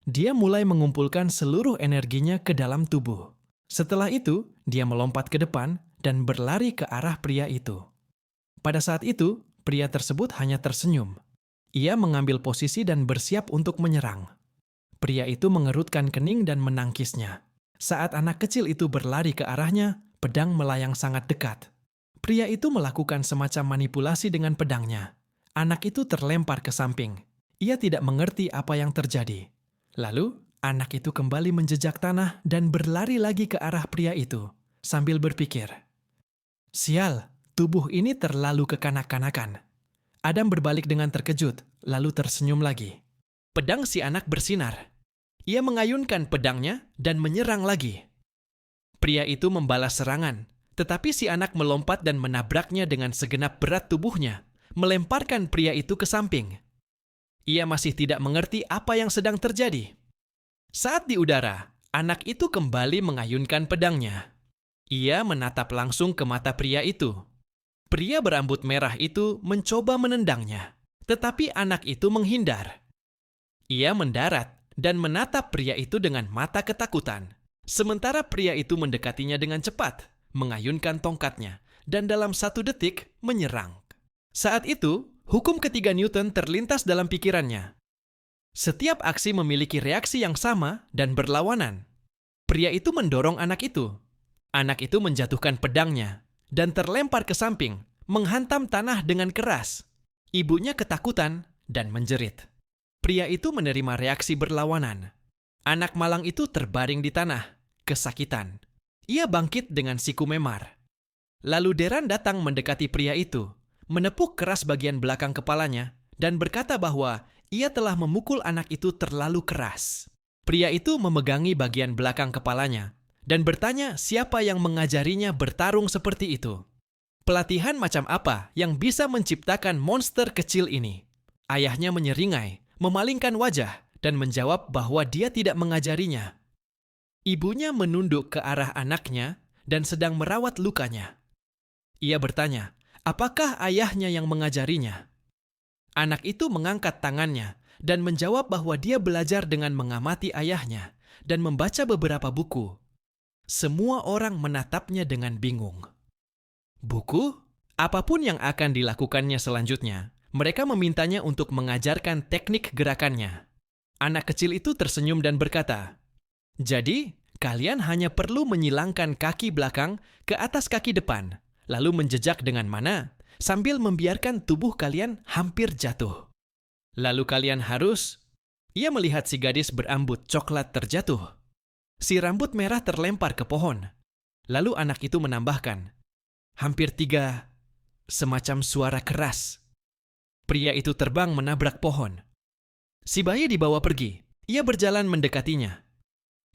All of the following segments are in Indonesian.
Dia mulai mengumpulkan seluruh energinya ke dalam tubuh. Setelah itu, dia melompat ke depan dan berlari ke arah pria itu. Pada saat itu, pria tersebut hanya tersenyum. Ia mengambil posisi dan bersiap untuk menyerang. Pria itu mengerutkan kening dan menangkisnya. Saat anak kecil itu berlari ke arahnya, pedang melayang sangat dekat. Pria itu melakukan semacam manipulasi dengan pedangnya. Anak itu terlempar ke samping. Ia tidak mengerti apa yang terjadi. Lalu, anak itu kembali menjejak tanah dan berlari lagi ke arah pria itu, sambil berpikir, "Sial, tubuh ini terlalu kekanak-kanakan." Adam berbalik dengan terkejut, lalu tersenyum lagi. Pedang si anak bersinar. Ia mengayunkan pedangnya dan menyerang lagi. Pria itu membalas serangan, tetapi si anak melompat dan menabraknya dengan segenap berat tubuhnya, melemparkan pria itu ke samping. Ia masih tidak mengerti apa yang sedang terjadi. Saat di udara, anak itu kembali mengayunkan pedangnya. Ia menatap langsung ke mata pria itu. Pria berambut merah itu mencoba menendangnya, tetapi anak itu menghindar. Ia mendarat dan menatap pria itu dengan mata ketakutan. Sementara pria itu mendekatinya dengan cepat, mengayunkan tongkatnya, dan dalam 1 detik menyerang. Saat itu, hukum ketiga Newton terlintas dalam pikirannya. Setiap aksi memiliki reaksi yang sama dan berlawanan. Pria itu mendorong anak itu. Anak itu menjatuhkan pedangnya dan terlempar ke samping, menghantam tanah dengan keras. Ibunya ketakutan dan menjerit. Pria itu menerima reaksi berlawanan. Anak malang itu terbaring di tanah, kesakitan. Ia bangkit dengan siku memar. Lalu Deran datang mendekati pria itu, menepuk keras bagian belakang kepalanya, dan berkata bahwa ia telah memukul anak itu terlalu keras. Pria itu memegangi bagian belakang kepalanya, dan bertanya siapa yang mengajarinya bertarung seperti itu. Pelatihan macam apa yang bisa menciptakan monster kecil ini? Ayahnya menyeringai, memalingkan wajah, dan menjawab bahwa dia tidak mengajarinya. Ibunya menunduk ke arah anaknya dan sedang merawat lukanya. Ia bertanya, apakah ayahnya yang mengajarinya? Anak itu mengangkat tangannya dan menjawab bahwa dia belajar dengan mengamati ayahnya dan membaca beberapa buku. Semua orang menatapnya dengan bingung. Buku? Apapun yang akan dilakukannya selanjutnya, mereka memintanya untuk mengajarkan teknik gerakannya. Anak kecil itu tersenyum dan berkata, "Jadi, kalian hanya perlu menyilangkan kaki belakang ke atas kaki depan, lalu menjejak dengan mana, sambil membiarkan tubuh kalian hampir jatuh. Lalu kalian harus..." Ia melihat si gadis berambut coklat terjatuh. Si rambut merah terlempar ke pohon. Lalu anak itu menambahkan, "Hampir 3..." Semacam suara keras. Pria itu terbang menabrak pohon. Si bayi dibawa pergi. Ia berjalan mendekatinya.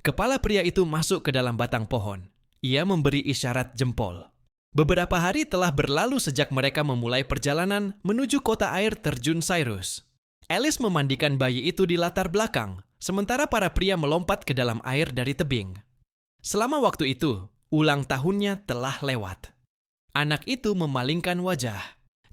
Kepala pria itu masuk ke dalam batang pohon. Ia memberi isyarat jempol. Beberapa hari telah berlalu sejak mereka memulai perjalanan menuju kota air terjun Cyrus. Alice memandikan bayi itu di latar belakang, sementara para pria melompat ke dalam air dari tebing. Selama waktu itu, ulang tahunnya telah lewat. Anak itu memalingkan wajah.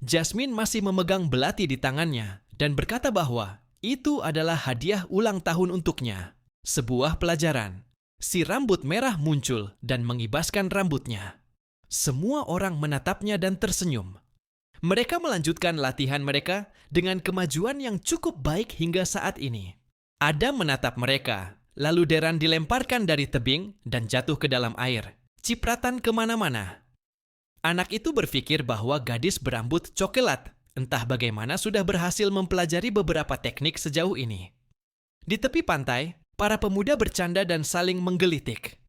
Jasmine masih memegang belati di tangannya dan berkata bahwa itu adalah hadiah ulang tahun untuknya. Sebuah pelajaran. Si rambut merah muncul dan mengibaskan rambutnya. Semua orang menatapnya dan tersenyum. Mereka melanjutkan latihan mereka dengan kemajuan yang cukup baik hingga saat ini. Adam menatap mereka, lalu Deran dilemparkan dari tebing dan jatuh ke dalam air, cipratan kemana-mana. Anak itu berpikir bahwa gadis berambut coklat entah bagaimana sudah berhasil mempelajari beberapa teknik sejauh ini. Di tepi pantai, para pemuda bercanda dan saling menggelitik.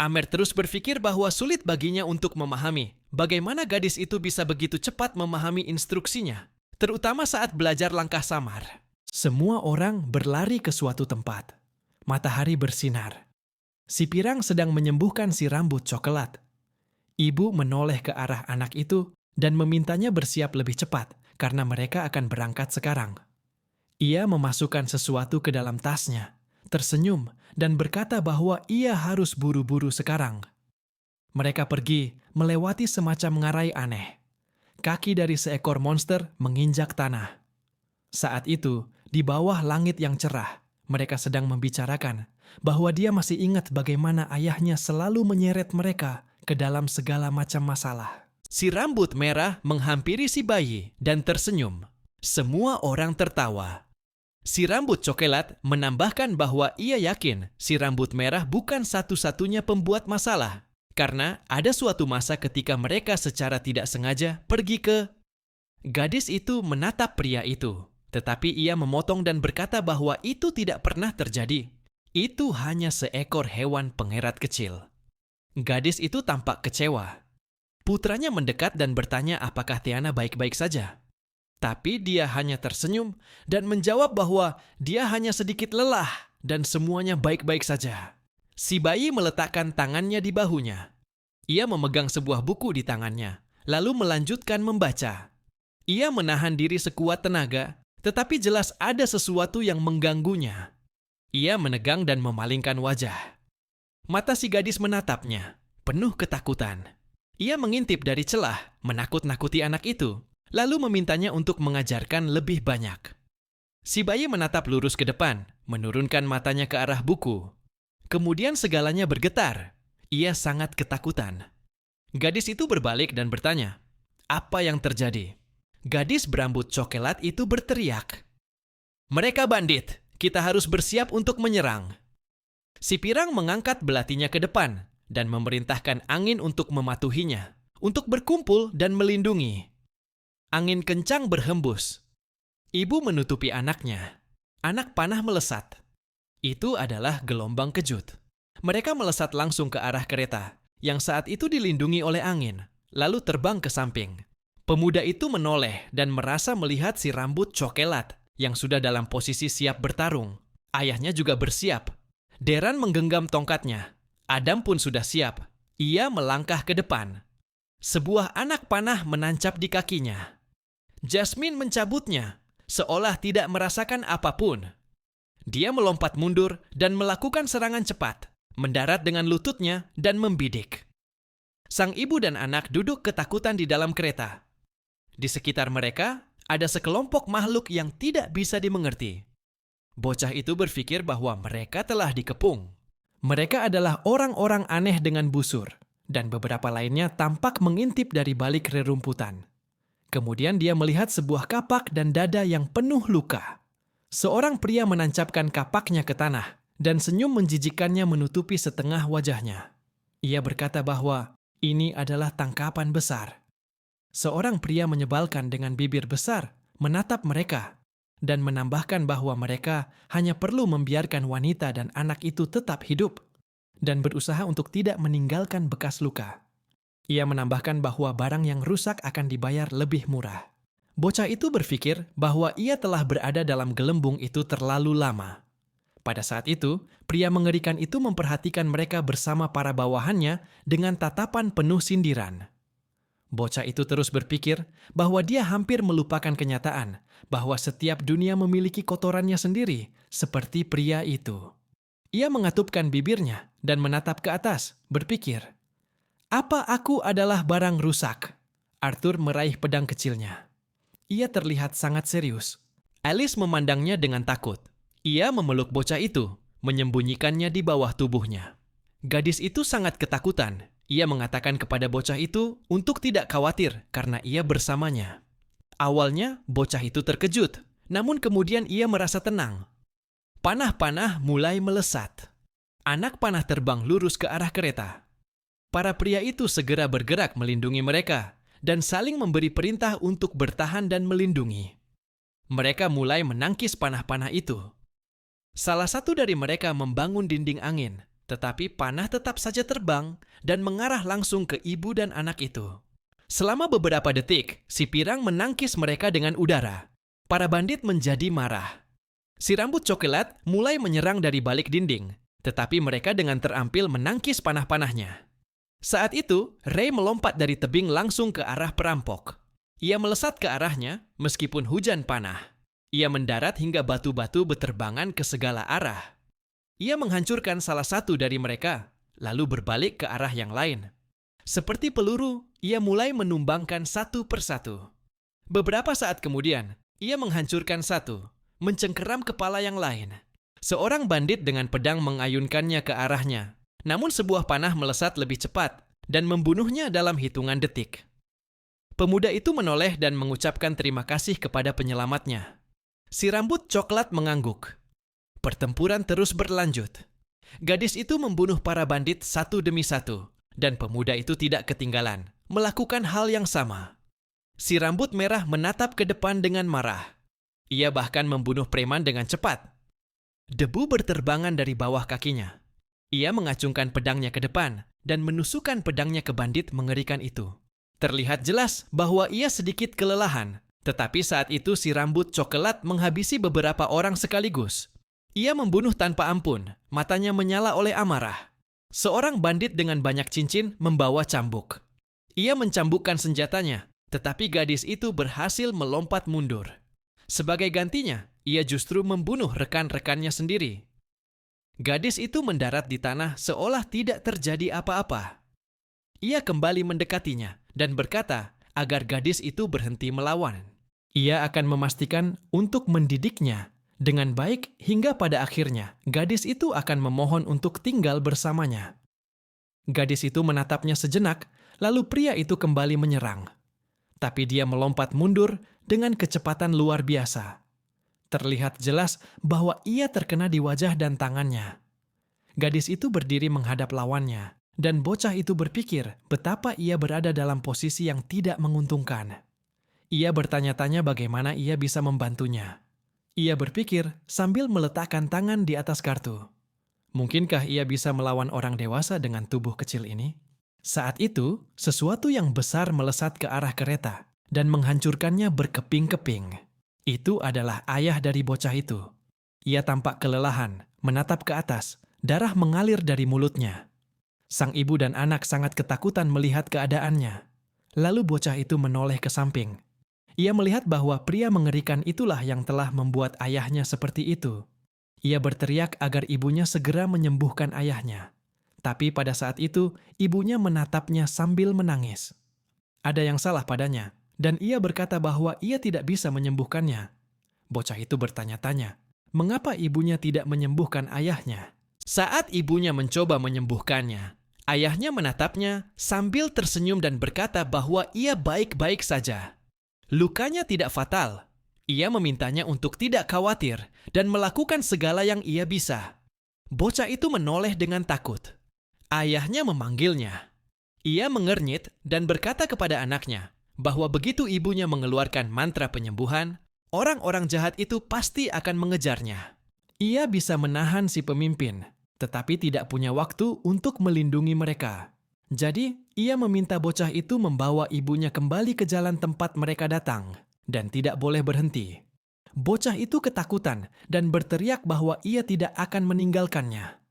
Amer terus berpikir bahwa sulit baginya untuk memahami bagaimana gadis itu bisa begitu cepat memahami instruksinya, terutama saat belajar langkah samar. Semua orang berlari ke suatu tempat. Matahari bersinar. Si pirang sedang menyembuhkan si rambut coklat. Ibu menoleh ke arah anak itu dan memintanya bersiap lebih cepat karena mereka akan berangkat sekarang. Ia memasukkan sesuatu ke dalam tasnya, tersenyum, dan berkata bahwa ia harus buru-buru sekarang. Mereka pergi melewati semacam ngarai aneh. Kaki dari seekor monster menginjak tanah. Saat itu, di bawah langit yang cerah, Mereka sedang membicarakan bahwa dia masih ingat bagaimana ayahnya selalu menyeret mereka ke dalam segala macam masalah. Si rambut merah menghampiri si bayi dan tersenyum. Semua orang tertawa. Si rambut coklat menambahkan bahwa ia yakin si rambut merah bukan satu-satunya pembuat masalah, karena ada suatu masa ketika mereka secara tidak sengaja pergi ke... Gadis itu menatap pria itu, tetapi ia memotong dan berkata bahwa itu tidak pernah terjadi. Itu hanya seekor hewan pengerat kecil. Gadis itu tampak kecewa. Putranya mendekat dan bertanya apakah Tiana baik-baik saja. Tapi dia hanya tersenyum dan menjawab bahwa dia hanya sedikit lelah dan semuanya baik-baik saja. Si bayi meletakkan tangannya di bahunya. Ia memegang sebuah buku di tangannya, lalu melanjutkan membaca. Ia menahan diri sekuat tenaga, tetapi jelas ada sesuatu yang mengganggunya. Ia menegang dan memalingkan wajah. Mata si gadis menatapnya, penuh ketakutan. Ia mengintip dari celah, menakut-nakuti anak itu, lalu memintanya untuk mengajarkan lebih banyak. Si bayi menatap lurus ke depan, menurunkan matanya ke arah buku. Kemudian segalanya bergetar. Ia sangat ketakutan. Gadis itu berbalik dan bertanya, "Apa yang terjadi?" Gadis berambut coklat itu berteriak, "Mereka bandit, kita harus bersiap untuk menyerang." Si pirang mengangkat belatinya ke depan dan memerintahkan angin untuk mematuhinya, untuk berkumpul dan melindungi. Angin kencang berhembus. Ibu menutupi anaknya. Anak panah melesat. Itu adalah gelombang kejut. Mereka melesat langsung ke arah kereta, yang saat itu dilindungi oleh angin, lalu terbang ke samping. Pemuda itu menoleh dan merasa melihat si rambut coklat yang sudah dalam posisi siap bertarung. Ayahnya juga bersiap. Deran menggenggam tongkatnya. Adam pun sudah siap. Ia melangkah ke depan. Sebuah anak panah menancap di kakinya. Jasmine mencabutnya, seolah tidak merasakan apapun. Dia melompat mundur dan melakukan serangan cepat, mendarat dengan lututnya dan membidik. Sang ibu dan anak duduk ketakutan di dalam kereta. Di sekitar mereka, ada sekelompok makhluk yang tidak bisa dimengerti. Bocah itu berpikir bahwa mereka telah dikepung. Mereka adalah orang-orang aneh dengan busur, dan beberapa lainnya tampak mengintip dari balik rerumputan. Kemudian dia melihat sebuah kapak dan dada yang penuh luka. Seorang pria menancapkan kapaknya ke tanah, dan senyum menjijikannya menutupi setengah wajahnya. Ia berkata bahwa ini adalah tangkapan besar. Seorang pria menyebalkan dengan bibir besar menatap mereka, dan menambahkan bahwa mereka hanya perlu membiarkan wanita dan anak itu tetap hidup, dan berusaha untuk tidak meninggalkan bekas luka. Ia menambahkan bahwa barang yang rusak akan dibayar lebih murah. Bocah itu berpikir bahwa ia telah berada dalam gelembung itu terlalu lama. Pada saat itu, pria mengerikan itu memperhatikan mereka bersama para bawahannya dengan tatapan penuh sindiran. Bocah itu terus berpikir bahwa dia hampir melupakan kenyataan bahwa setiap dunia memiliki kotorannya sendiri, seperti pria itu. Ia mengatupkan bibirnya dan menatap ke atas, berpikir, "Apa aku adalah barang rusak?" Arthur meraih pedang kecilnya. Ia terlihat sangat serius. Alice memandangnya dengan takut. Ia memeluk bocah itu, menyembunyikannya di bawah tubuhnya. Gadis itu sangat ketakutan. Ia mengatakan kepada bocah itu untuk tidak khawatir karena ia bersamanya. Awalnya, bocah itu terkejut, namun kemudian ia merasa tenang. Panah-panah mulai melesat. Anak panah terbang lurus ke arah kereta. Para pria itu segera bergerak melindungi mereka dan saling memberi perintah untuk bertahan dan melindungi. Mereka mulai menangkis panah-panah itu. Salah satu dari mereka membangun dinding angin, tetapi panah tetap saja terbang dan mengarah langsung ke ibu dan anak itu. Selama beberapa detik, si pirang menangkis mereka dengan udara. Para bandit menjadi marah. Si rambut coklat mulai menyerang dari balik dinding, tetapi mereka dengan terampil menangkis panah-panahnya. Saat itu, Ray melompat dari tebing langsung ke arah perampok. Ia melesat ke arahnya meskipun hujan panah. Ia mendarat hingga batu-batu berterbangan ke segala arah. Ia menghancurkan salah satu dari mereka, lalu berbalik ke arah yang lain. Seperti peluru, ia mulai menumbangkan satu persatu. Beberapa saat kemudian, ia menghancurkan satu, mencengkeram kepala yang lain. Seorang bandit dengan pedang mengayunkannya ke arahnya, namun sebuah panah melesat lebih cepat dan membunuhnya dalam hitungan detik. Pemuda itu menoleh dan mengucapkan terima kasih kepada penyelamatnya. Si rambut coklat mengangguk. Pertempuran terus berlanjut. Gadis itu membunuh para bandit satu demi satu, dan pemuda itu tidak ketinggalan, melakukan hal yang sama. Si rambut merah menatap ke depan dengan marah. Ia bahkan membunuh preman dengan cepat. Debu berterbangan dari bawah kakinya. Ia mengacungkan pedangnya ke depan dan menusukkan pedangnya ke bandit mengerikan itu. Terlihat jelas bahwa ia sedikit kelelahan, tetapi saat itu si rambut coklat menghabisi beberapa orang sekaligus. Ia membunuh tanpa ampun, matanya menyala oleh amarah. Seorang bandit dengan banyak cincin membawa cambuk. Ia mencambukkan senjatanya, tetapi gadis itu berhasil melompat mundur. Sebagai gantinya, ia justru membunuh rekan-rekannya sendiri. Gadis itu mendarat di tanah seolah tidak terjadi apa-apa. Ia kembali mendekatinya dan berkata agar gadis itu berhenti melawan. Ia akan memastikan untuk mendidiknya dengan baik hingga pada akhirnya gadis itu akan memohon untuk tinggal bersamanya. Gadis itu menatapnya sejenak, lalu pria itu kembali menyerang. Tapi dia melompat mundur dengan kecepatan luar biasa. Terlihat jelas bahwa ia terkena di wajah dan tangannya. Gadis itu berdiri menghadap lawannya, dan bocah itu berpikir betapa ia berada dalam posisi yang tidak menguntungkan. Ia bertanya-tanya bagaimana ia bisa membantunya. Ia berpikir sambil meletakkan tangan di atas kartu. Mungkinkah ia bisa melawan orang dewasa dengan tubuh kecil ini? Saat itu, sesuatu yang besar melesat ke arah kereta dan menghancurkannya berkeping-keping. Itu adalah ayah dari bocah itu. Ia tampak kelelahan, menatap ke atas, darah mengalir dari mulutnya. Sang ibu dan anak sangat ketakutan melihat keadaannya. Lalu bocah itu menoleh ke samping. Ia melihat bahwa pria mengerikan itulah yang telah membuat ayahnya seperti itu. Ia berteriak agar ibunya segera menyembuhkan ayahnya. Tapi pada saat itu, ibunya menatapnya sambil menangis. Ada yang salah padanya, dan ia berkata bahwa ia tidak bisa menyembuhkannya. Bocah itu bertanya-tanya, mengapa ibunya tidak menyembuhkan ayahnya? Saat ibunya mencoba menyembuhkannya, ayahnya menatapnya sambil tersenyum dan berkata bahwa ia baik-baik saja. Lukanya tidak fatal. Ia memintanya untuk tidak khawatir dan melakukan segala yang ia bisa. Bocah itu menoleh dengan takut. Ayahnya memanggilnya. Ia mengernyit dan berkata kepada anaknya bahwa begitu ibunya mengeluarkan mantra penyembuhan, orang-orang jahat itu pasti akan mengejarnya. Ia bisa menahan si pemimpin, tetapi tidak punya waktu untuk melindungi mereka. Jadi, ia meminta bocah itu membawa ibunya kembali ke jalan tempat mereka datang dan tidak boleh berhenti. Bocah itu ketakutan dan berteriak bahwa ia tidak akan meninggalkannya.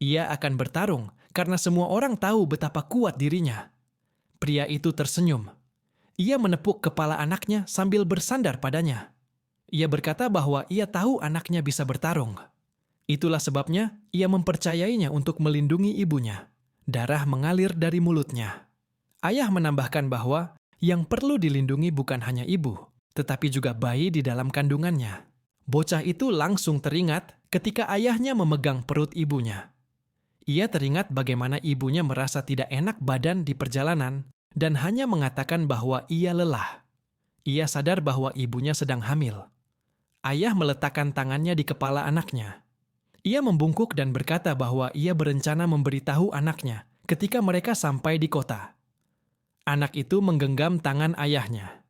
Ia akan bertarung karena semua orang tahu betapa kuat dirinya. Pria itu tersenyum. Ia menepuk kepala anaknya sambil bersandar padanya. Ia berkata bahwa ia tahu anaknya bisa bertarung. Itulah sebabnya ia mempercayainya untuk melindungi ibunya. Darah mengalir dari mulutnya. Ayah menambahkan bahwa yang perlu dilindungi bukan hanya ibu, tetapi juga bayi di dalam kandungannya. Bocah itu langsung teringat ketika ayahnya memegang perut ibunya. Ia teringat bagaimana ibunya merasa tidak enak badan di perjalanan dan hanya mengatakan bahwa ia lelah. Ia sadar bahwa ibunya sedang hamil. Ayah meletakkan tangannya di kepala anaknya. Ia membungkuk dan berkata bahwa ia berencana memberitahu anaknya ketika mereka sampai di kota. Anak itu menggenggam tangan ayahnya.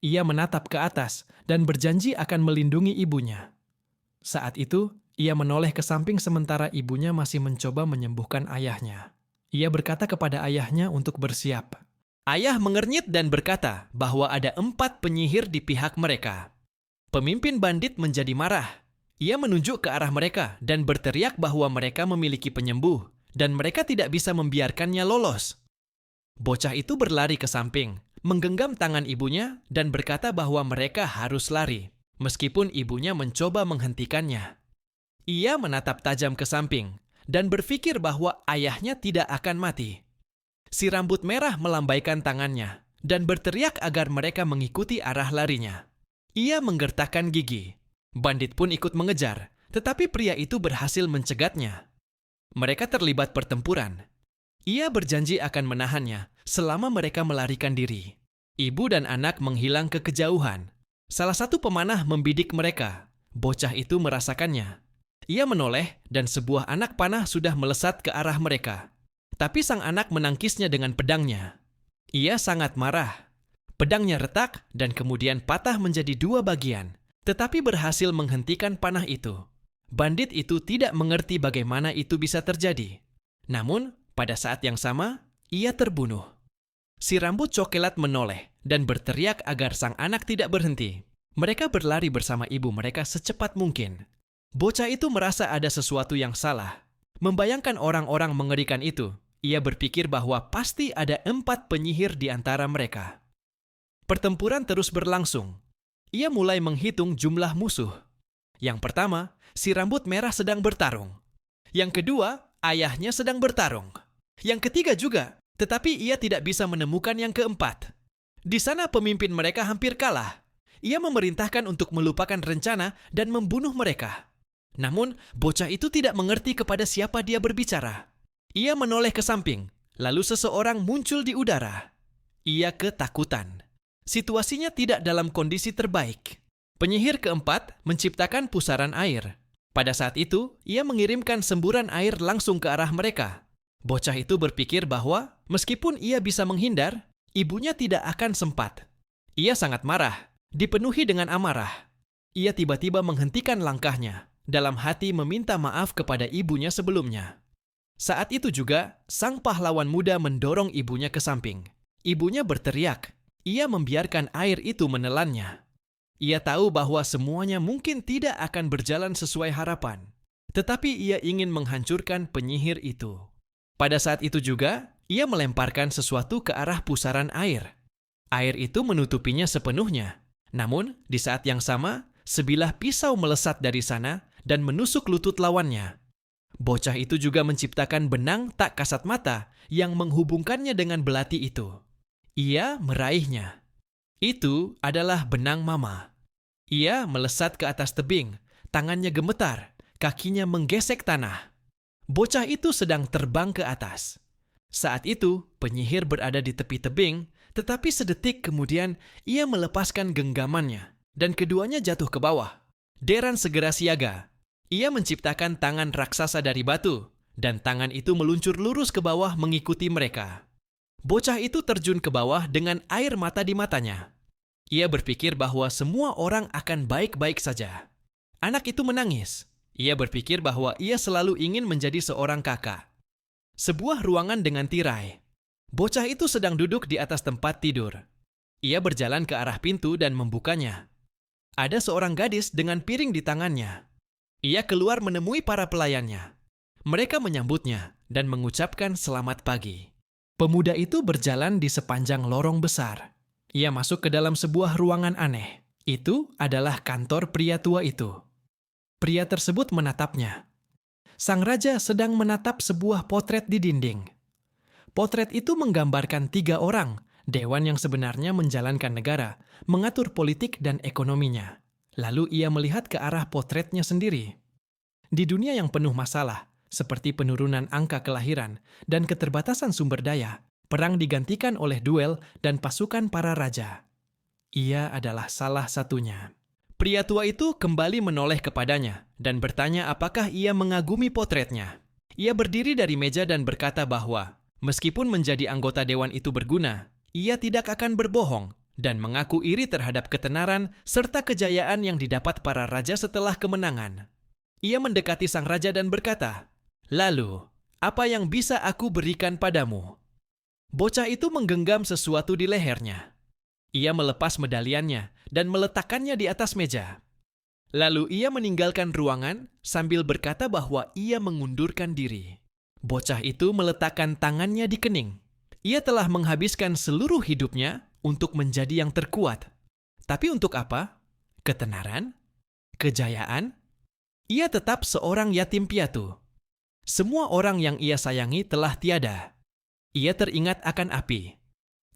Ia menatap ke atas dan berjanji akan melindungi ibunya. Saat itu, ia menoleh ke samping sementara ibunya masih mencoba menyembuhkan ayahnya. Ia berkata kepada ayahnya untuk bersiap. Ayah mengernyit dan berkata bahwa ada 4 penyihir di pihak mereka. Pemimpin bandit menjadi marah. Ia menunjuk ke arah mereka dan berteriak bahwa mereka memiliki penyembuh dan mereka tidak bisa membiarkannya lolos. Bocah itu berlari ke samping, menggenggam tangan ibunya dan berkata bahwa mereka harus lari, meskipun ibunya mencoba menghentikannya. Ia menatap tajam ke samping dan berpikir bahwa ayahnya tidak akan mati. Si rambut merah melambaikan tangannya dan berteriak agar mereka mengikuti arah larinya. Ia menggertakkan gigi. Bandit pun ikut mengejar, tetapi pria itu berhasil mencegatnya. Mereka terlibat pertempuran. Ia berjanji akan menahannya selama mereka melarikan diri. Ibu dan anak menghilang ke kejauhan. Salah satu pemanah membidik mereka. Bocah itu merasakannya. Ia menoleh dan sebuah anak panah sudah melesat ke arah mereka. Tapi sang anak menangkisnya dengan pedangnya. Ia sangat marah. Pedangnya retak dan kemudian patah menjadi 2 bagian, tetapi berhasil menghentikan panah itu. Bandit itu tidak mengerti bagaimana itu bisa terjadi. Namun, pada saat yang sama, ia terbunuh. Si rambut coklat menoleh dan berteriak agar sang anak tidak berhenti. Mereka berlari bersama ibu mereka secepat mungkin. Bocah itu merasa ada sesuatu yang salah. Membayangkan orang-orang mengerikan itu, ia berpikir bahwa pasti ada 4 penyihir di antara mereka. Pertempuran terus berlangsung. Ia mulai menghitung jumlah musuh. Yang pertama, si rambut merah sedang bertarung. Yang kedua, ayahnya sedang bertarung. Yang ketiga juga, tetapi ia tidak bisa menemukan yang keempat. Di sana pemimpin mereka hampir kalah. Ia memerintahkan untuk melupakan rencana dan membunuh mereka. Namun, bocah itu tidak mengerti kepada siapa dia berbicara. Ia menoleh ke samping, lalu seseorang muncul di udara. Ia ketakutan. Situasinya tidak dalam kondisi terbaik. Penyihir keempat menciptakan pusaran air. Pada saat itu, ia mengirimkan semburan air langsung ke arah mereka. Bocah itu berpikir bahwa meskipun ia bisa menghindar, ibunya tidak akan sempat. Ia sangat marah, dipenuhi dengan amarah. Ia tiba-tiba menghentikan langkahnya, dalam hati meminta maaf kepada ibunya sebelumnya. Saat itu juga, sang pahlawan muda mendorong ibunya ke samping. Ibunya berteriak. Ia membiarkan air itu menelannya. Ia tahu bahwa semuanya mungkin tidak akan berjalan sesuai harapan. Tetapi ia ingin menghancurkan penyihir itu. Pada saat itu juga, ia melemparkan sesuatu ke arah pusaran air. Air itu menutupinya sepenuhnya. Namun, di saat yang sama, sebilah pisau melesat dari sana dan menusuk lutut lawannya. Bocah itu juga menciptakan benang tak kasat mata yang menghubungkannya dengan belati itu. Ia meraihnya. Itu adalah benang mama. Ia melesat ke atas tebing, tangannya gemetar, kakinya menggesek tanah. Bocah itu sedang terbang ke atas. Saat itu, penyihir berada di tepi tebing, tetapi sedetik kemudian ia melepaskan genggamannya, dan keduanya jatuh ke bawah. Deran segera siaga. Ia menciptakan tangan raksasa dari batu, dan tangan itu meluncur lurus ke bawah mengikuti mereka. Bocah itu terjun ke bawah dengan air mata di matanya. Ia berpikir bahwa semua orang akan baik-baik saja. Anak itu menangis. Ia berpikir bahwa ia selalu ingin menjadi seorang kakak. Sebuah ruangan dengan tirai. Bocah itu sedang duduk di atas tempat tidur. Ia berjalan ke arah pintu dan membukanya. Ada seorang gadis dengan piring di tangannya. Ia keluar menemui para pelayannya. Mereka menyambutnya dan mengucapkan selamat pagi. Pemuda itu berjalan di sepanjang lorong besar. Ia masuk ke dalam sebuah ruangan aneh. Itu adalah kantor pria tua itu. Pria tersebut menatapnya. Sang raja sedang menatap sebuah potret di dinding. Potret itu menggambarkan 3 orang, dewan yang sebenarnya menjalankan negara, mengatur politik dan ekonominya. Lalu ia melihat ke arah potretnya sendiri. Di dunia yang penuh masalah, seperti penurunan angka kelahiran dan keterbatasan sumber daya, perang digantikan oleh duel dan pasukan para raja. Ia adalah salah satunya. Pria tua itu kembali menoleh kepadanya dan bertanya apakah ia mengagumi potretnya. Ia berdiri dari meja dan berkata bahwa meskipun menjadi anggota dewan itu berguna, ia tidak akan berbohong dan mengaku iri terhadap ketenaran serta kejayaan yang didapat para raja setelah kemenangan. Ia mendekati sang raja dan berkata, "Lalu, apa yang bisa aku berikan padamu?" Bocah itu menggenggam sesuatu di lehernya. Ia melepas medaliannya dan meletakkannya di atas meja. Lalu ia meninggalkan ruangan sambil berkata bahwa ia mengundurkan diri. Bocah itu meletakkan tangannya di kening. Ia telah menghabiskan seluruh hidupnya untuk menjadi yang terkuat. Tapi untuk apa? Ketenaran? Kejayaan? Ia tetap seorang yatim piatu. Semua orang yang ia sayangi telah tiada. Ia teringat akan api.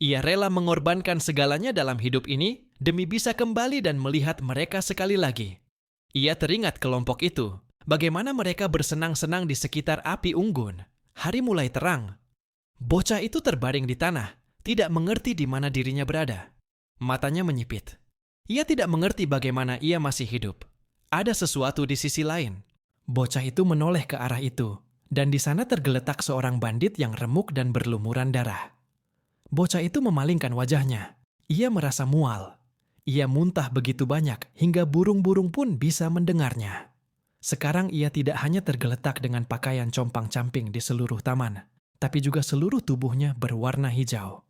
Ia rela mengorbankan segalanya dalam hidup ini demi bisa kembali dan melihat mereka sekali lagi. Ia teringat kelompok itu. Bagaimana mereka bersenang-senang di sekitar api unggun. Hari mulai terang. Bocah itu terbaring di tanah, tidak mengerti di mana dirinya berada. Matanya menyipit. Ia tidak mengerti bagaimana ia masih hidup. Ada sesuatu di sisi lain. Bocah itu menoleh ke arah itu, dan di sana tergeletak seorang bandit yang remuk dan berlumuran darah. Bocah itu memalingkan wajahnya. Ia merasa mual. Ia muntah begitu banyak hingga burung-burung pun bisa mendengarnya. Sekarang ia tidak hanya tergeletak dengan pakaian compang-camping di seluruh taman, tapi juga seluruh tubuhnya berwarna hijau.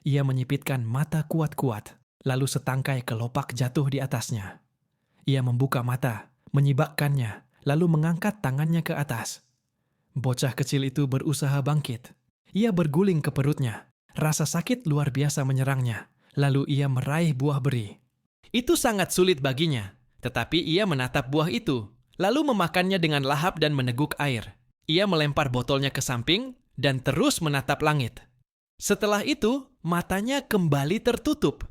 Ia menyipitkan mata kuat-kuat, lalu setangkai kelopak jatuh di atasnya. Ia membuka mata, menyibakkannya, lalu mengangkat tangannya ke atas. Bocah kecil itu berusaha bangkit. Ia berguling ke perutnya. Rasa sakit luar biasa menyerangnya. Lalu ia meraih buah beri. Itu sangat sulit baginya, tetapi ia menatap buah itu, lalu memakannya dengan lahap dan meneguk air. Ia melempar botolnya ke samping dan terus menatap langit. Setelah itu, matanya kembali tertutup.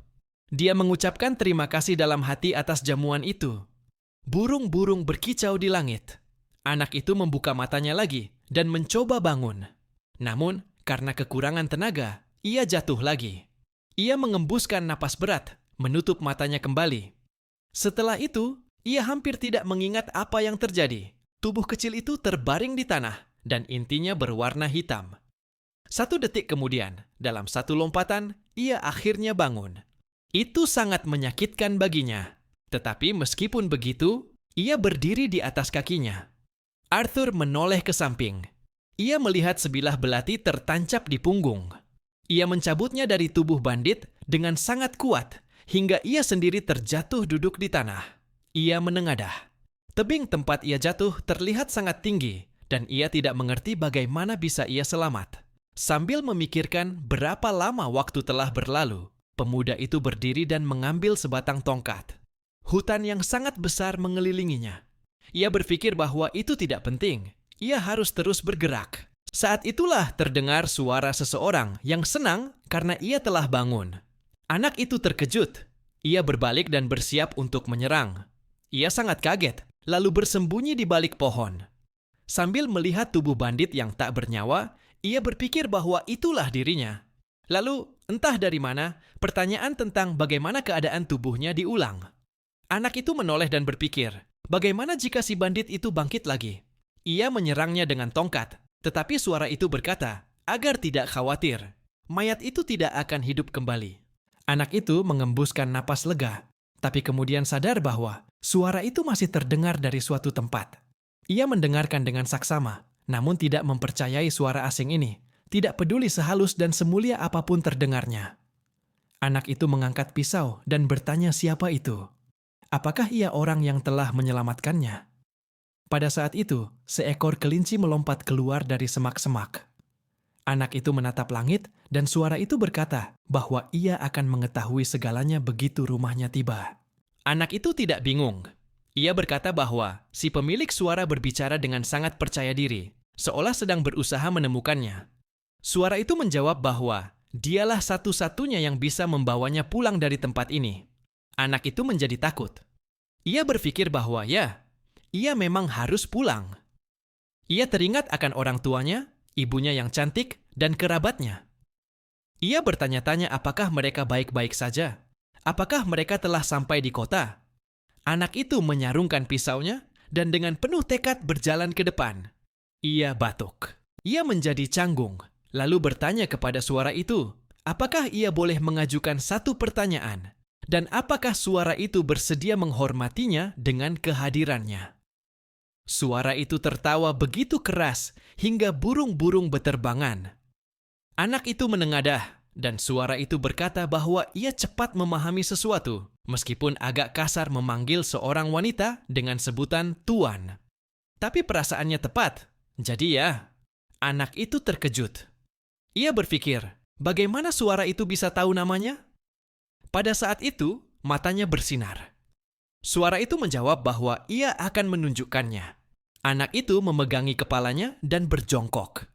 Dia mengucapkan terima kasih dalam hati atas jamuan itu. Burung-burung berkicau di langit. Anak itu membuka matanya lagi dan mencoba bangun. Namun, karena kekurangan tenaga, ia jatuh lagi. Ia mengembuskan napas berat, menutup matanya kembali. Setelah itu, ia hampir tidak mengingat apa yang terjadi. Tubuh kecil itu terbaring di tanah dan intinya berwarna hitam. 1 detik kemudian, dalam satu lompatan, ia akhirnya bangun. Itu sangat menyakitkan baginya. Tetapi meskipun begitu, ia berdiri di atas kakinya. Arthur menoleh ke samping. Ia melihat sebilah belati tertancap di punggung. Ia mencabutnya dari tubuh bandit dengan sangat kuat, hingga ia sendiri terjatuh duduk di tanah. Ia menengadah. Tebing tempat ia jatuh terlihat sangat tinggi, dan ia tidak mengerti bagaimana bisa ia selamat. Sambil memikirkan berapa lama waktu telah berlalu, pemuda itu berdiri dan mengambil sebatang tongkat. Hutan yang sangat besar mengelilinginya. Ia berpikir bahwa itu tidak penting. Ia harus terus bergerak. Saat itulah terdengar suara seseorang yang senang karena ia telah bangun. Anak itu terkejut. Ia berbalik dan bersiap untuk menyerang. Ia sangat kaget, lalu bersembunyi di balik pohon. Sambil melihat tubuh bandit yang tak bernyawa, ia berpikir bahwa itulah dirinya. Lalu, entah dari mana, pertanyaan tentang bagaimana keadaan tubuhnya diulang. Anak itu menoleh dan berpikir, bagaimana jika si bandit itu bangkit lagi? Ia menyerangnya dengan tongkat. Tetapi suara itu berkata, agar tidak khawatir, mayat itu tidak akan hidup kembali. Anak itu mengembuskan napas lega, tapi kemudian sadar bahwa suara itu masih terdengar dari suatu tempat. Ia mendengarkan dengan saksama, namun tidak mempercayai suara asing ini, tidak peduli sehalus dan semulia apapun terdengarnya. Anak itu mengangkat pisau dan bertanya siapa itu. Apakah ia orang yang telah menyelamatkannya? Pada saat itu, seekor kelinci melompat keluar dari semak-semak. Anak itu menatap langit dan suara itu berkata bahwa ia akan mengetahui segalanya begitu rumahnya tiba. Anak itu tidak bingung. Ia berkata bahwa si pemilik suara berbicara dengan sangat percaya diri, seolah sedang berusaha menemukannya. Suara itu menjawab bahwa dialah satu-satunya yang bisa membawanya pulang dari tempat ini. Anak itu menjadi takut. Ia berpikir bahwa ia memang harus pulang. Ia teringat akan orang tuanya, ibunya yang cantik, dan kerabatnya. Ia bertanya-tanya apakah mereka baik-baik saja. Apakah mereka telah sampai di kota? Anak itu menyarungkan pisaunya dan dengan penuh tekad berjalan ke depan. Ia batuk. Ia menjadi canggung, lalu bertanya kepada suara itu, apakah ia boleh mengajukan satu pertanyaan? Dan apakah suara itu bersedia menghormatinya dengan kehadirannya? Suara itu tertawa begitu keras hingga burung-burung beterbangan. Anak itu menengadah dan suara itu berkata bahwa ia cepat memahami sesuatu, meskipun agak kasar memanggil seorang wanita dengan sebutan Tuan. Tapi perasaannya tepat, jadi anak itu terkejut. Ia berpikir, bagaimana suara itu bisa tahu namanya? Pada saat itu, matanya bersinar. Suara itu menjawab bahwa ia akan menunjukkannya. Anak itu memegangi kepalanya dan berjongkok.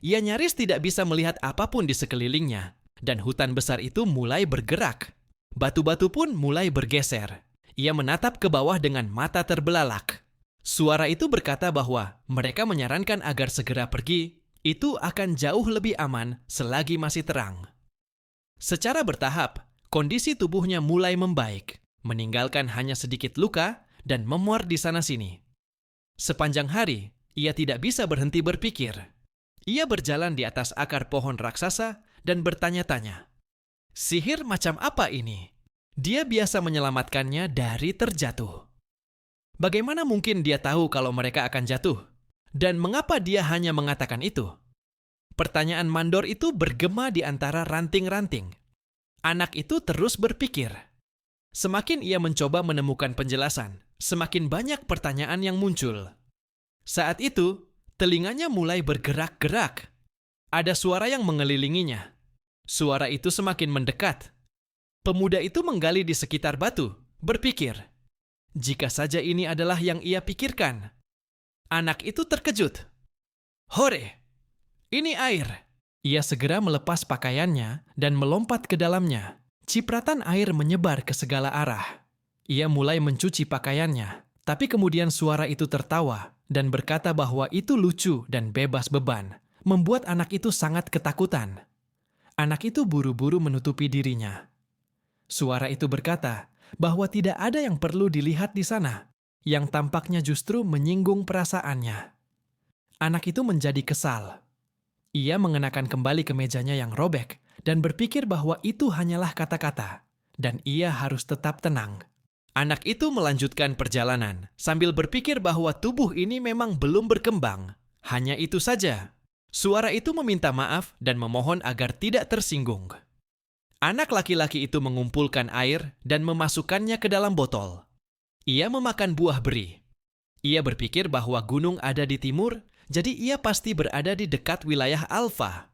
Ia nyaris tidak bisa melihat apapun di sekelilingnya, dan hutan besar itu mulai bergerak. Batu-batu pun mulai bergeser. Ia menatap ke bawah dengan mata terbelalak. Suara itu berkata bahwa mereka menyarankan agar segera pergi, itu akan jauh lebih aman selagi masih terang. Secara bertahap, kondisi tubuhnya mulai membaik, meninggalkan hanya sedikit luka dan memuar di sana-sini. Sepanjang hari, ia tidak bisa berhenti berpikir. Ia berjalan di atas akar pohon raksasa dan bertanya-tanya, "Sihir macam apa ini? Dia biasa menyelamatkannya dari terjatuh. Bagaimana mungkin dia tahu kalau mereka akan jatuh? Dan mengapa dia hanya mengatakan itu?" Pertanyaan mandor itu bergema di antara ranting-ranting. Anak itu terus berpikir. Semakin ia mencoba menemukan penjelasan, semakin banyak pertanyaan yang muncul. Saat itu, telinganya mulai bergerak-gerak. Ada suara yang mengelilinginya. Suara itu semakin mendekat. Pemuda itu menggali di sekitar batu, berpikir, jika saja ini adalah yang ia pikirkan. Anak itu terkejut. "Hore! Ini air!" Ia segera melepas pakaiannya dan melompat ke dalamnya. Cipratan air menyebar ke segala arah. Ia mulai mencuci pakaiannya, tapi kemudian suara itu tertawa dan berkata bahwa itu lucu dan bebas beban, membuat anak itu sangat ketakutan. Anak itu buru-buru menutupi dirinya. Suara itu berkata bahwa tidak ada yang perlu dilihat di sana, yang tampaknya justru menyinggung perasaannya. Anak itu menjadi kesal. Ia mengenakan kembali kemejanya yang robek dan berpikir bahwa itu hanyalah kata-kata, dan ia harus tetap tenang. Anak itu melanjutkan perjalanan sambil berpikir bahwa tubuh ini memang belum berkembang. Hanya itu saja. Suara itu meminta maaf dan memohon agar tidak tersinggung. Anak laki-laki itu mengumpulkan air dan memasukkannya ke dalam botol. Ia memakan buah beri. Ia berpikir bahwa gunung ada di timur, jadi ia pasti berada di dekat wilayah Alfa.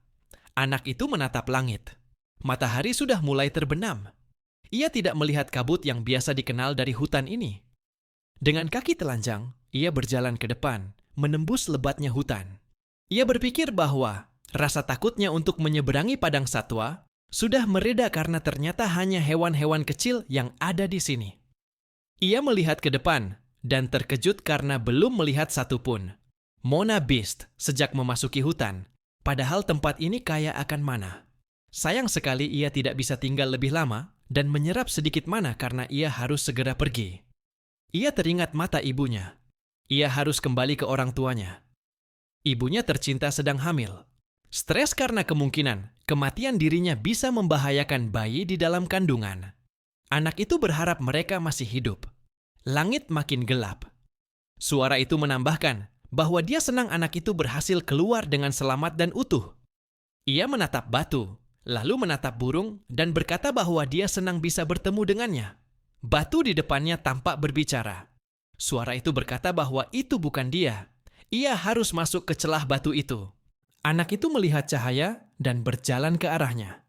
Anak itu menatap langit. Matahari sudah mulai terbenam. Ia tidak melihat kabut yang biasa dikenal dari hutan ini. Dengan kaki telanjang, ia berjalan ke depan, menembus lebatnya hutan. Ia berpikir bahwa rasa takutnya untuk menyeberangi padang satwa sudah mereda karena ternyata hanya hewan-hewan kecil yang ada di sini. Ia melihat ke depan dan terkejut karena belum melihat satupun. Mona Beast sejak memasuki hutan, padahal tempat ini kaya akan mana. Sayang sekali ia tidak bisa tinggal lebih lama dan menyerap sedikit mana karena ia harus segera pergi. Ia teringat mata ibunya. Ia harus kembali ke orang tuanya. Ibunya tercinta sedang hamil. Stres karena kemungkinan kematian dirinya bisa membahayakan bayi di dalam kandungan. Anak itu berharap mereka masih hidup. Langit makin gelap. Suara itu menambahkan bahwa dia senang anak itu berhasil keluar dengan selamat dan utuh. Ia menatap batu, lalu menatap burung dan berkata bahwa dia senang bisa bertemu dengannya. Batu di depannya tampak berbicara. Suara itu berkata bahwa itu bukan dia. Ia harus masuk ke celah batu itu. Anak itu melihat cahaya dan berjalan ke arahnya.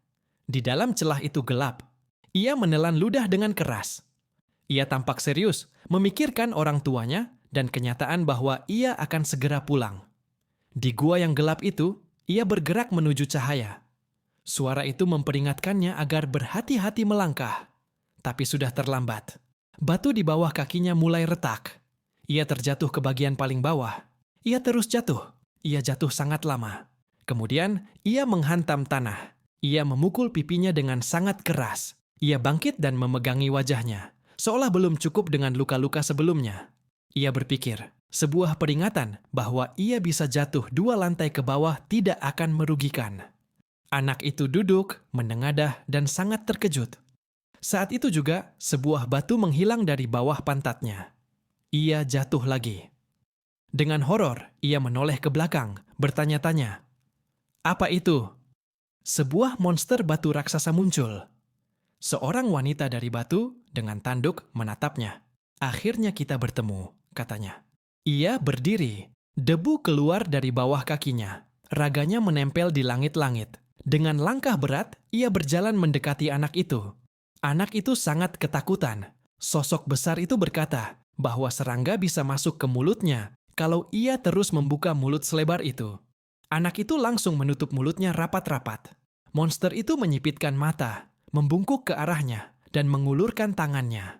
Di dalam celah itu gelap. Ia menelan ludah dengan keras. Ia tampak serius, memikirkan orang tuanya dan kenyataan bahwa ia akan segera pulang. Di gua yang gelap itu, ia bergerak menuju cahaya. Suara itu memperingatkannya agar berhati-hati melangkah. Tapi sudah terlambat. Batu di bawah kakinya mulai retak. Ia terjatuh ke bagian paling bawah. Ia terus jatuh. Ia jatuh sangat lama. Kemudian, ia menghantam tanah. Ia memukul pipinya dengan sangat keras. Ia bangkit dan memegangi wajahnya, seolah belum cukup dengan luka-luka sebelumnya. Ia berpikir, sebuah peringatan bahwa ia bisa jatuh 2 lantai ke bawah tidak akan merugikan. Anak itu duduk, menengadah, dan sangat terkejut. Saat itu juga, sebuah batu menghilang dari bawah pantatnya. Ia jatuh lagi. Dengan horor, ia menoleh ke belakang, bertanya-tanya, "Apa itu?" Sebuah monster batu raksasa muncul. Seorang wanita dari batu dengan tanduk menatapnya. "Akhirnya kita bertemu," katanya. Ia berdiri. Debu keluar dari bawah kakinya. Raganya menempel di langit-langit. Dengan langkah berat, ia berjalan mendekati anak itu. Anak itu sangat ketakutan. Sosok besar itu berkata bahwa serangga bisa masuk ke mulutnya kalau ia terus membuka mulut selebar itu. Anak itu langsung menutup mulutnya rapat-rapat. Monster itu menyipitkan mata, membungkuk ke arahnya, dan mengulurkan tangannya.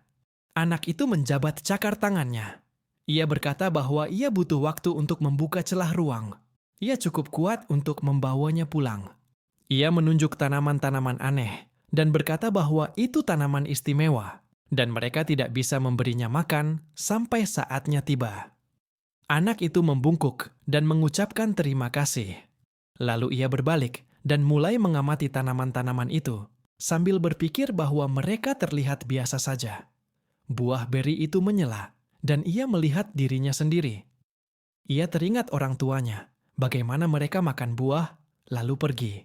Anak itu menjabat cakar tangannya. Ia berkata bahwa ia butuh waktu untuk membuka celah ruang. Ia cukup kuat untuk membawanya pulang. Ia menunjuk tanaman-tanaman aneh dan berkata bahwa itu tanaman istimewa dan mereka tidak bisa memberinya makan sampai saatnya tiba. Anak itu membungkuk dan mengucapkan terima kasih. Lalu ia berbalik dan mulai mengamati tanaman-tanaman itu sambil berpikir bahwa mereka terlihat biasa saja. Buah beri itu menyela dan ia melihat dirinya sendiri. Ia teringat orang tuanya, bagaimana mereka makan buah lalu pergi.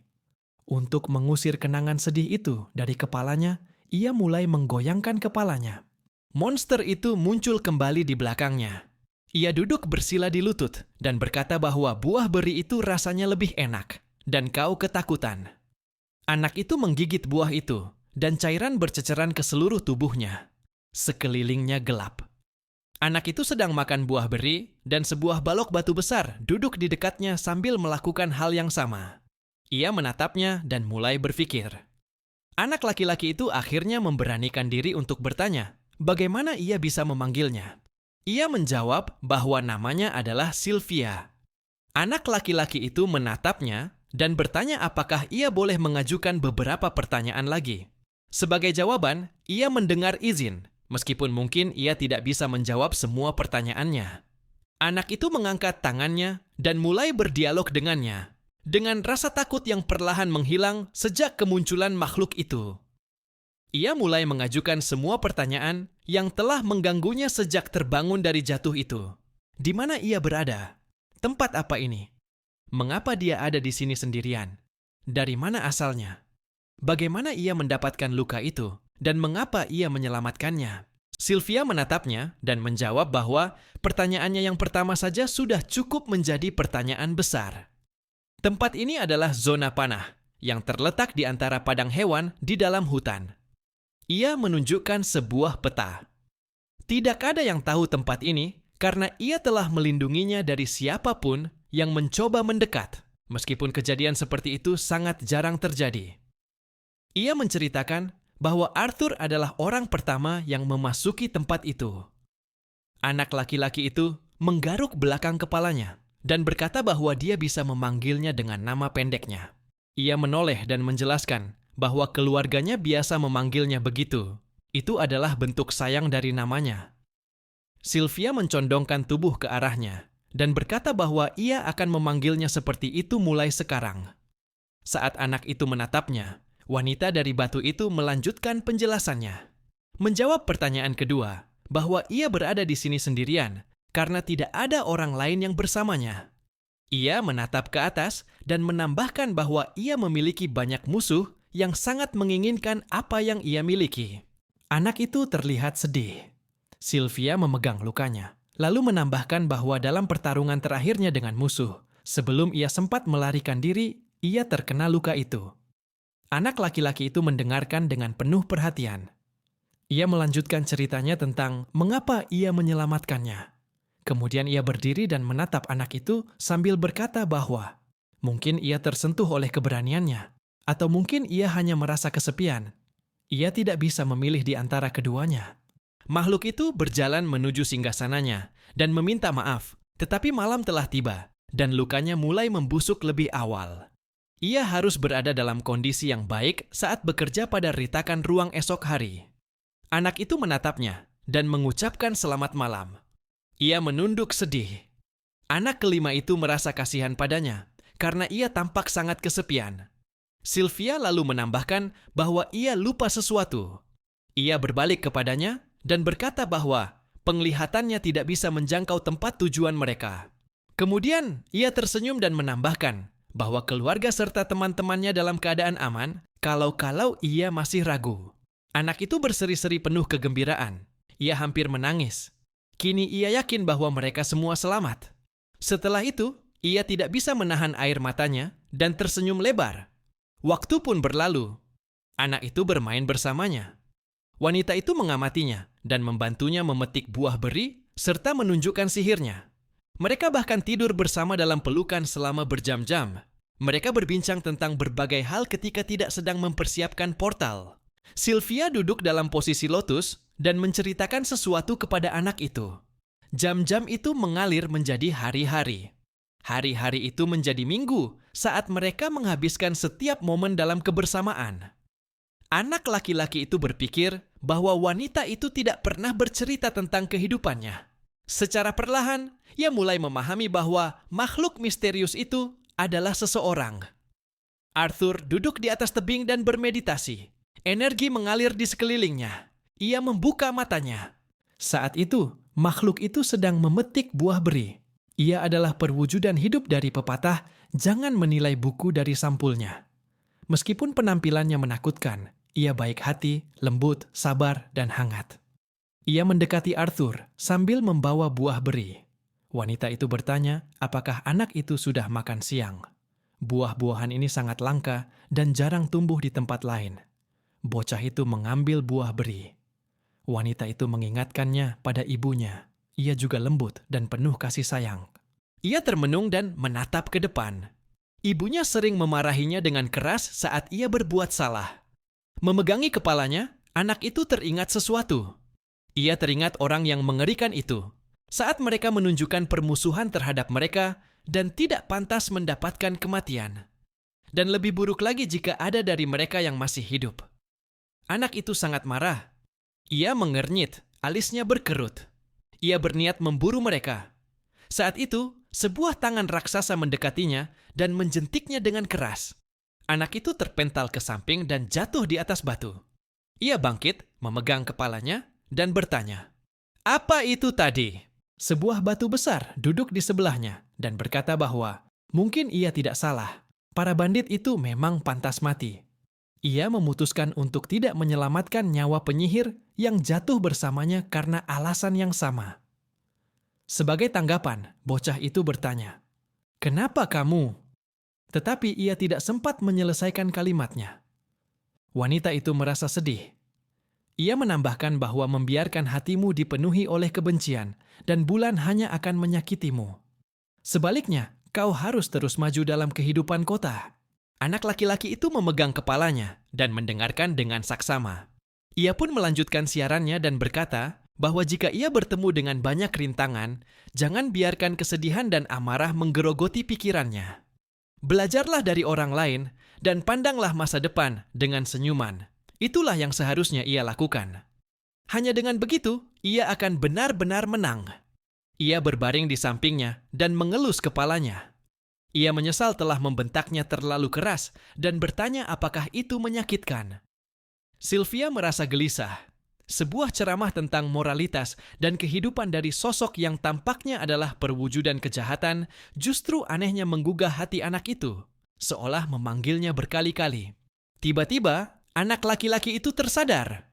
Untuk mengusir kenangan sedih itu dari kepalanya, ia mulai menggoyangkan kepalanya. Monster itu muncul kembali di belakangnya. Ia duduk bersila di lutut dan berkata bahwa buah beri itu rasanya lebih enak, dan kau ketakutan. Anak itu menggigit buah itu, dan cairan berceceran ke seluruh tubuhnya. Sekelilingnya gelap. Anak itu sedang makan buah beri, dan sebuah balok batu besar duduk di dekatnya sambil melakukan hal yang sama. Ia menatapnya dan mulai berpikir. Anak laki-laki itu akhirnya memberanikan diri untuk bertanya, bagaimana ia bisa memanggilnya. Ia menjawab bahwa namanya adalah Sylvia. Anak laki-laki itu menatapnya dan bertanya apakah ia boleh mengajukan beberapa pertanyaan lagi. Sebagai jawaban, ia mendengar izin, meskipun mungkin ia tidak bisa menjawab semua pertanyaannya. Anak itu mengangkat tangannya dan mulai berdialog dengannya, dengan rasa takut yang perlahan menghilang sejak kemunculan makhluk itu. Ia mulai mengajukan semua pertanyaan yang telah mengganggunya sejak terbangun dari jatuh itu. Di mana ia berada? Tempat apa ini? Mengapa dia ada di sini sendirian? Dari mana asalnya? Bagaimana ia mendapatkan luka itu? Dan mengapa ia menyelamatkannya? Sylvia menatapnya dan menjawab bahwa pertanyaannya yang pertama saja sudah cukup menjadi pertanyaan besar. Tempat ini adalah zona panah yang terletak di antara padang hewan di dalam hutan. Ia menunjukkan sebuah peta. Tidak ada yang tahu tempat ini karena ia telah melindunginya dari siapapun yang mencoba mendekat, meskipun kejadian seperti itu sangat jarang terjadi. Ia menceritakan bahwa Arthur adalah orang pertama yang memasuki tempat itu. Anak laki-laki itu menggaruk belakang kepalanya dan berkata bahwa dia bisa memanggilnya dengan nama pendeknya. Ia menoleh dan menjelaskan bahwa keluarganya biasa memanggilnya begitu. Itu adalah bentuk sayang dari namanya. Sylvia mencondongkan tubuh ke arahnya dan berkata bahwa ia akan memanggilnya seperti itu mulai sekarang. Saat anak itu menatapnya, wanita dari batu itu melanjutkan penjelasannya. Menjawab pertanyaan kedua, bahwa ia berada di sini sendirian karena tidak ada orang lain yang bersamanya. Ia menatap ke atas dan menambahkan bahwa ia memiliki banyak musuh yang sangat menginginkan apa yang ia miliki. Anak itu terlihat sedih. Sylvia memegang lukanya, lalu menambahkan bahwa dalam pertarungan terakhirnya dengan musuh, sebelum ia sempat melarikan diri, ia terkena luka itu. Anak laki-laki itu mendengarkan dengan penuh perhatian. Ia melanjutkan ceritanya tentang mengapa ia menyelamatkannya. Kemudian ia berdiri dan menatap anak itu sambil berkata bahwa mungkin ia tersentuh oleh keberaniannya, atau mungkin ia hanya merasa kesepian. Ia tidak bisa memilih di antara keduanya. Makhluk itu berjalan menuju singgasananya dan meminta maaf, tetapi malam telah tiba dan lukanya mulai membusuk lebih awal. Ia harus berada dalam kondisi yang baik saat bekerja pada ritakan ruang esok hari. Anak itu menatapnya dan mengucapkan selamat malam. Ia menunduk sedih. Anak kelima itu merasa kasihan padanya karena ia tampak sangat kesepian. Sylvia lalu menambahkan bahwa ia lupa sesuatu. Ia berbalik kepadanya dan berkata bahwa penglihatannya tidak bisa menjangkau tempat tujuan mereka. Kemudian ia tersenyum dan menambahkan bahwa keluarga serta teman-temannya dalam keadaan aman kalau-kalau ia masih ragu. Anak itu berseri-seri penuh kegembiraan. Ia hampir menangis. Kini ia yakin bahwa mereka semua selamat. Setelah itu, ia tidak bisa menahan air matanya dan tersenyum lebar. Waktu pun berlalu. Anak itu bermain bersamanya. Wanita itu mengamatinya dan membantunya memetik buah beri serta menunjukkan sihirnya. Mereka bahkan tidur bersama dalam pelukan selama berjam-jam. Mereka berbincang tentang berbagai hal ketika tidak sedang mempersiapkan portal. Sylvia duduk dalam posisi lotus dan menceritakan sesuatu kepada anak itu. Jam-jam itu mengalir menjadi hari-hari. Hari-hari itu menjadi minggu saat mereka menghabiskan setiap momen dalam kebersamaan. Anak laki-laki itu berpikir bahwa wanita itu tidak pernah bercerita tentang kehidupannya. Secara perlahan, ia mulai memahami bahwa makhluk misterius itu adalah seseorang. Arthur duduk di atas tebing dan bermeditasi. Energi mengalir di sekelilingnya. Ia membuka matanya. Saat itu, makhluk itu sedang memetik buah beri. Ia adalah perwujudan hidup dari pepatah, "Jangan menilai buku dari sampulnya." Meskipun penampilannya menakutkan, ia baik hati, lembut, sabar, dan hangat. Ia mendekati Arthur sambil membawa buah beri. Wanita itu bertanya apakah anak itu sudah makan siang. Buah-buahan ini sangat langka dan jarang tumbuh di tempat lain. Bocah itu mengambil buah beri. Wanita itu mengingatkannya pada ibunya. Ia juga lembut dan penuh kasih sayang. Ia termenung dan menatap ke depan. Ibunya sering memarahinya dengan keras saat ia berbuat salah. Memegangi kepalanya, anak itu teringat sesuatu. Ia teringat orang yang mengerikan itu, saat mereka menunjukkan permusuhan terhadap mereka dan tidak pantas mendapatkan kematian. Dan lebih buruk lagi jika ada dari mereka yang masih hidup. Anak itu sangat marah. Ia mengernyit, alisnya berkerut. Ia berniat memburu mereka. Saat itu, sebuah tangan raksasa mendekatinya dan menjentiknya dengan keras. Anak itu terpental ke samping dan jatuh di atas batu. Ia bangkit, memegang kepalanya, dan bertanya, "Apa itu tadi?" Sebuah batu besar duduk di sebelahnya dan berkata bahwa mungkin ia tidak salah. Para bandit itu memang pantas mati. Ia memutuskan untuk tidak menyelamatkan nyawa penyihir yang jatuh bersamanya karena alasan yang sama. Sebagai tanggapan, bocah itu bertanya, "Kenapa kamu?" Tetapi ia tidak sempat menyelesaikan kalimatnya. Wanita itu merasa sedih. Ia menambahkan bahwa membiarkan hatimu dipenuhi oleh kebencian dan bulan hanya akan menyakitimu. Sebaliknya, kau harus terus maju dalam kehidupan kota. Anak laki-laki itu memegang kepalanya dan mendengarkan dengan saksama. Ia pun melanjutkan siarannya dan berkata bahwa jika ia bertemu dengan banyak rintangan, jangan biarkan kesedihan dan amarah menggerogoti pikirannya. Belajarlah dari orang lain dan pandanglah masa depan dengan senyuman. Itulah yang seharusnya ia lakukan. Hanya dengan begitu, ia akan benar-benar menang. Ia berbaring di sampingnya dan mengelus kepalanya. Ia menyesal telah membentaknya terlalu keras dan bertanya apakah itu menyakitkan. Sylvia merasa gelisah. Sebuah ceramah tentang moralitas dan kehidupan dari sosok yang tampaknya adalah perwujudan kejahatan justru anehnya menggugah hati anak itu, seolah memanggilnya berkali-kali. Tiba-tiba, anak laki-laki itu tersadar.